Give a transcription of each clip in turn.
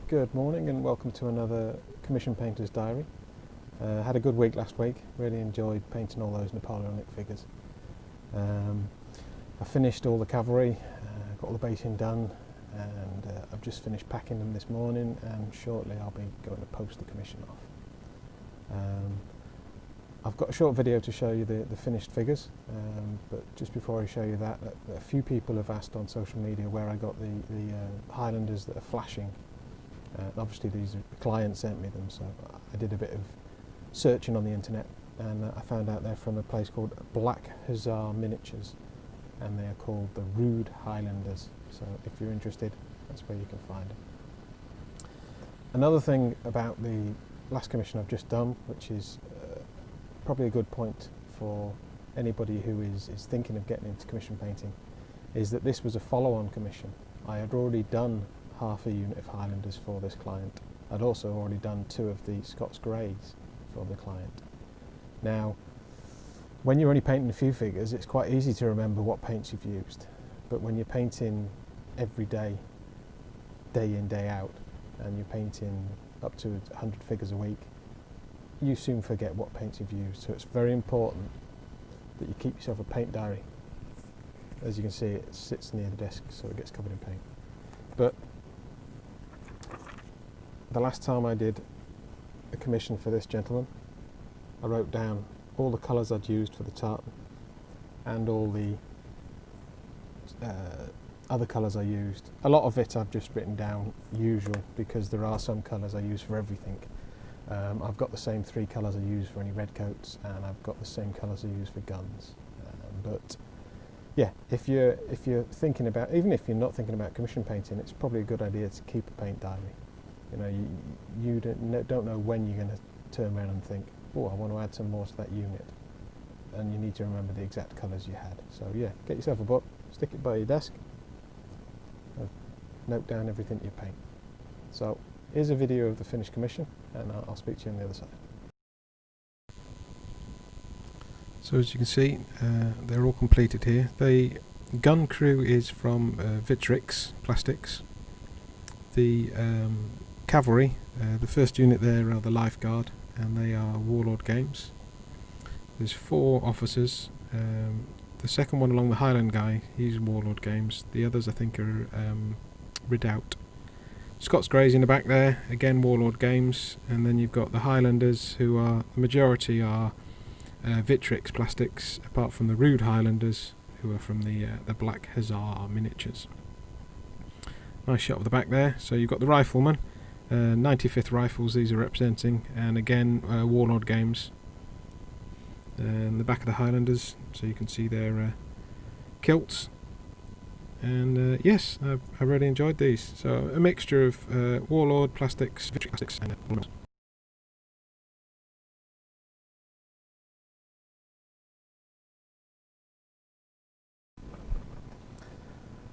Good morning and welcome to another Commission Painter's Diary. Had a good week last week, really enjoyed painting all those Napoleonic figures. I finished all the cavalry, got all the basing done, and I've just finished packing them this morning, and shortly I'll be going to post the commission off. I've got a short video to show you the finished figures, but just before I show you that, a few people have asked on social media where I got the Highlanders that are flashing. Obviously the client sent me them, so I did a bit of searching on the internet, and I found out they're from a place called Black Hussar Miniatures, and they are called the Rude Highlanders. So if you're interested, that's where you can find them. Another thing about the last commission I've just done, which is probably a good point for anybody who is thinking of getting into commission painting, is that this was a follow-on commission. I had already done half a unit of Highlanders for this client. I'd also already done 2 of the Scots Greys for the client. Now, when you're only painting a few figures, it's quite easy to remember what paints you've used. But when you're painting every day, day in, day out, and you're painting up to 100 figures a week, you soon forget what paints you've used. So it's very important that you keep yourself a paint diary. As you can see, it sits near the desk so it gets covered in paint. But the last time I did a commission for this gentleman, I wrote down all the colours I'd used for the tartan and all the other colours I used. A lot of it I've just written down usual, because there are some colours I use for everything. I've got the same 3 colours I use for any redcoats, and I've got the same colours I use for guns. But yeah, if you're thinking about, even if you're not thinking about commission painting, it's probably a good idea to keep a paint diary. You know, you don't know when you're going to turn around and think, oh, I want to add some more to that unit, and you need to remember the exact colours you had. So yeah, get yourself a book, stick it by your desk, note down everything you paint. So here's a video of the finished commission, and I'll speak to you on the other side. So as you can see, they're all completed here. The gun crew is from Victrix Plastics. The cavalry, the first unit there are the Lifeguard, and they are Warlord Games. There's 4 officers. The second one along the Highland guy, he's Warlord Games. The others I think are Redoubt. Scots Greys in the back there, again Warlord Games, and then you've got the Highlanders, who are, the majority are Victrix Plastics, apart from the Rude Highlanders, who are from the Black Hussar Miniatures. Nice shot of the back there. So you've got the Riflemen, 95th Rifles these are representing, and again Warlord Games. And the back of the Highlanders, so you can see their kilts. And yes, I really enjoyed these. So a mixture of Warlord Plastics, Victrix Plastics, and Warlord.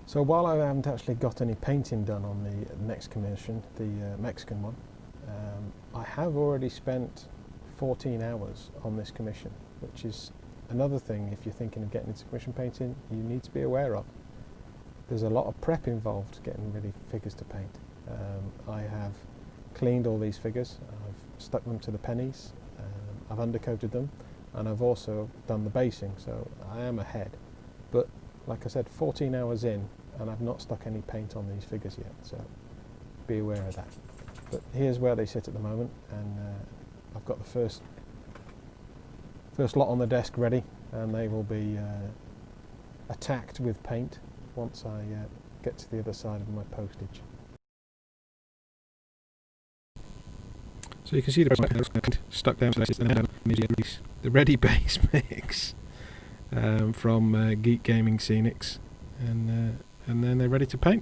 So while I haven't actually got any painting done on the next commission, the Mexican one, I have already spent 14 hours on this commission, which is another thing, if you're thinking of getting into commission painting, you need to be aware of. There's a lot of prep involved getting ready figures to paint. I have cleaned all these figures, I've stuck them to the pennies, I've undercoated them, and I've also done the basing, so I am ahead. But like I said, 14 hours in, and I've not stuck any paint on these figures yet, so be aware of that. But here's where they sit at the moment, and I've got the first lot on the desk ready, and they will be attacked with paint once I get to the other side of my postage. So you can see the stuck down the ready base mix from Geek Gaming Scenics, and then they're ready to paint.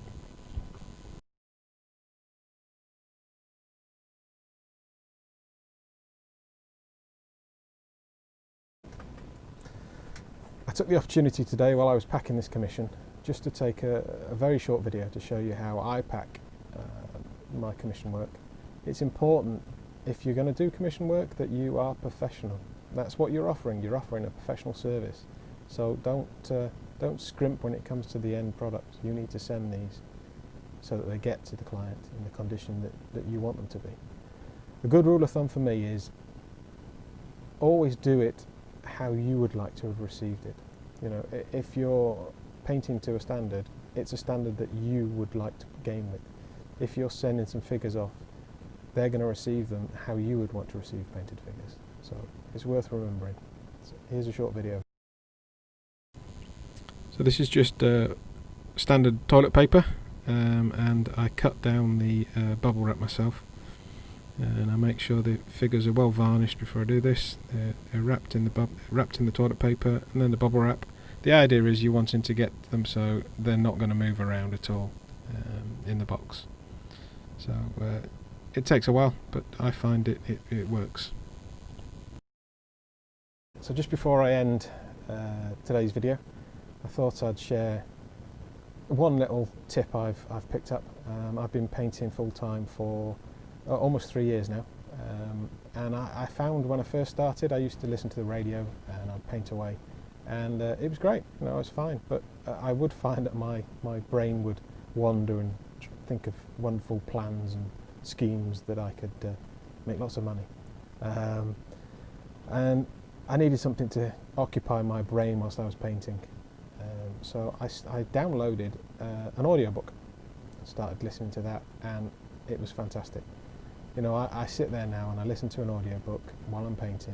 I took the opportunity today while I was packing this commission just to take a very short video to show you how I pack my commission work. It's important, if you're going to do commission work, that you are professional. That's what you're offering. You're offering a professional service. So don't scrimp when it comes to the end product. You need to send these so that they get to the client in the condition that you want them to be. A good rule of thumb for me is always do it how you would like to have received it. You know, if you're painting to a standard, it's a standard that you would like to game with. If you're sending some figures off, they're going to receive them how you would want to receive painted figures. So it's worth remembering. So here's a short video. So this is just standard toilet paper, and I cut down the bubble wrap myself, and I make sure the figures are well varnished before I do this. They're wrapped in the toilet paper and then the bubble wrap. The idea is you're wanting to get them so they're not going to move around at all in the box. So it takes a while, but I find it works. So just before I end today's video, I thought I'd share one little tip I've picked up. I've been painting full time for almost 3 years now, and I found when I first started I used to listen to the radio and I'd paint away, and it was great, you know, it was fine, but I would find that my brain would wander and think of wonderful plans and schemes that I could make lots of money, and I needed something to occupy my brain whilst I was painting. So I downloaded an audiobook, started listening to that, and it was fantastic. You know, I sit there now and I listen to an audiobook while I'm painting,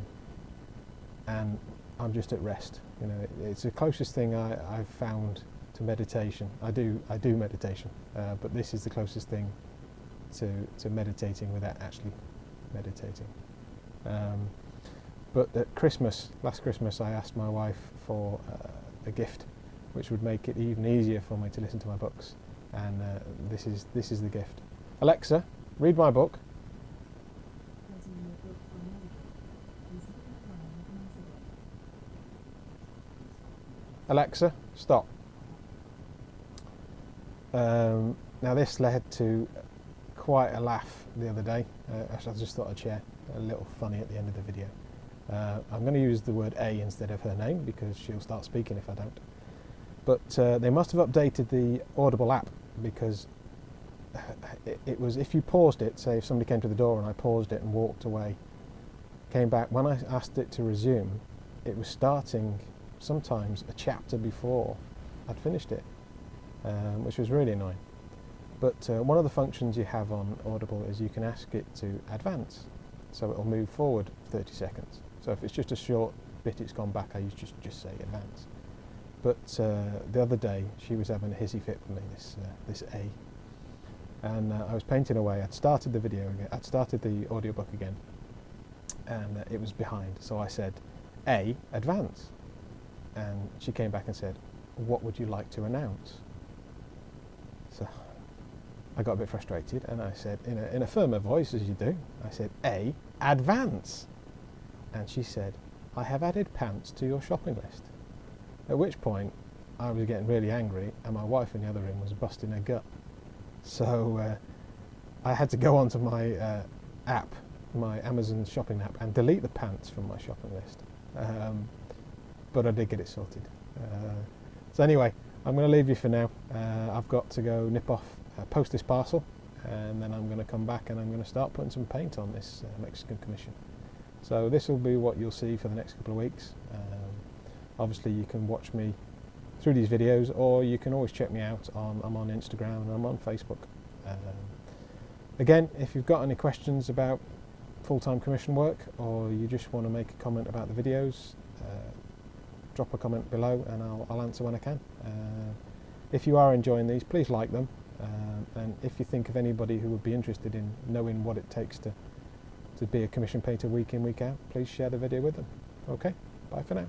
and I'm just at rest. You know, it's the closest thing I've found to meditation. I do meditation, but this is the closest thing to meditating without actually meditating. But at last Christmas, I asked my wife for a gift which would make it even easier for me to listen to my books, and this is the gift. Alexa, read my book. Alexa, stop. Now this led to quite a laugh the other day. Actually, I just thought I'd share a little funny at the end of the video. I'm going to use the word A instead of her name because she'll start speaking if I don't. But they must have updated the Audible app, because it was, if you paused it, say if somebody came to the door and I paused it and walked away, came back, when I asked it to resume, it was starting sometimes a chapter before I'd finished it, which was really annoying. But one of the functions you have on Audible is you can ask it to advance, so it'll move forward 30 seconds. So if it's just a short bit it's gone back, I used to just say advance. But the other day she was having a hissy fit with me, this A, and I was painting away. I'd started the video again, I'd started the audiobook again, and it was behind, so I said A, advance, and she came back and said, what would you like to announce? So I got a bit frustrated and I said, in a firmer voice as you do, I said, A, advance, and she said, I have added pants to your shopping list. At which point I was getting really angry and my wife in the other room was busting her gut. So I had to go onto my app, my Amazon shopping app, and delete the pants from my shopping list. But I did get it sorted. So anyway, I'm going to leave you for now. I've got to go nip off, post this parcel, and then I'm going to come back and I'm going to start putting some paint on this Mexican commission. So this will be what you'll see for the next couple of weeks. Obviously you can watch me through these videos, or you can always check me out I'm on Instagram and I'm on Facebook. Again, if you've got any questions about full-time commission work, or you just want to make a comment about the videos, drop a comment below and I'll answer when I can. If you are enjoying these, please like them, and if you think of anybody who would be interested in knowing what it takes to be a commission painter week in, week out, please share the video with them. Okay, bye for now.